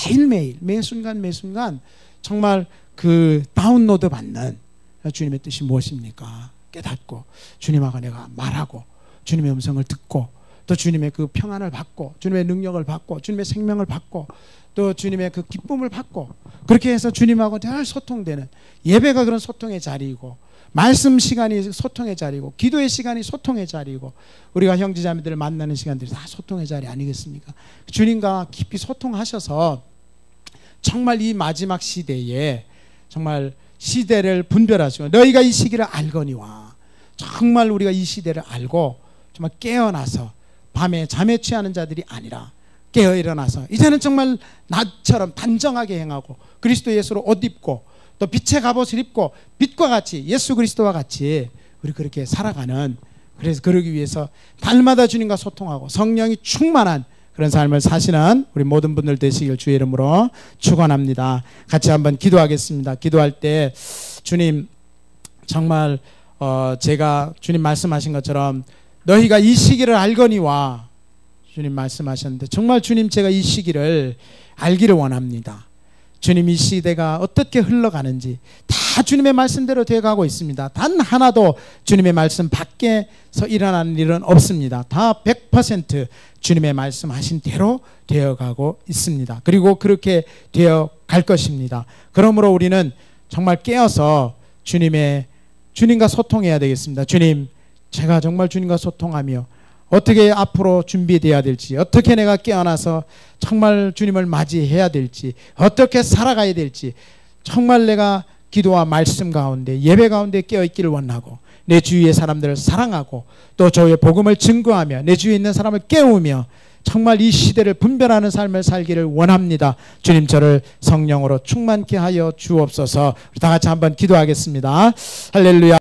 매일매일, 매순간 매순간 정말 그 다운로드 받는 주님의 뜻이 무엇입니까? 깨닫고 주님하고 내가 말하고 주님의 음성을 듣고, 또 주님의 그 평안을 받고, 주님의 능력을 받고, 주님의 생명을 받고, 또 주님의 그 기쁨을 받고, 그렇게 해서 주님하고 늘 소통되는, 예배가 그런 소통의 자리이고, 말씀 시간이 소통의 자리고, 기도의 시간이 소통의 자리고, 우리가 형제자매들을 만나는 시간들이 다 소통의 자리 아니겠습니까? 주님과 깊이 소통하셔서 정말 이 마지막 시대에 정말 시대를 분별하시고, 너희가 이 시기를 알거니와, 정말 우리가 이 시대를 알고 정말 깨어나서 밤에 잠에 취하는 자들이 아니라 깨어 일어나서 이제는 정말 나처럼 단정하게 행하고, 그리스도 예수로 옷 입고, 또 빛의 갑옷을 입고, 빛과 같이 예수 그리스도와 같이 우리 그렇게 살아가는, 그래서 그러기 위해서 날마다 주님과 소통하고 성령이 충만한 그런 삶을 사시는 우리 모든 분들 되시길 주의 이름으로 축원합니다. 같이 한번 기도하겠습니다. 기도할 때 주님, 정말 제가 주님 말씀하신 것처럼 너희가 이 시기를 알거니와 주님 말씀하셨는데, 정말 주님, 제가 이 시기를 알기를 원합니다. 주님, 이 시대가 어떻게 흘러가는지 다 주님의 말씀대로 되어가고 있습니다. 단 하나도 주님의 말씀 밖에서 일어나는 일은 없습니다. 다 100% 주님의 말씀하신 대로 되어가고 있습니다. 그리고 그렇게 되어갈 것입니다. 그러므로 우리는 정말 깨어서 주님과 소통해야 되겠습니다. 주님, 제가 정말 주님과 소통하며 어떻게 앞으로 준비되어야 될지, 어떻게 내가 깨어나서 정말 주님을 맞이해야 될지, 어떻게 살아가야 될지, 정말 내가 기도와 말씀 가운데, 예배 가운데 깨어있기를 원하고, 내 주위의 사람들을 사랑하고, 또 저의 복음을 증거하며 내 주위에 있는 사람을 깨우며 정말 이 시대를 분별하는 삶을 살기를 원합니다. 주님 저를 성령으로 충만케 하여 주옵소서. 우리 다 같이 한번 기도하겠습니다. 할렐루야.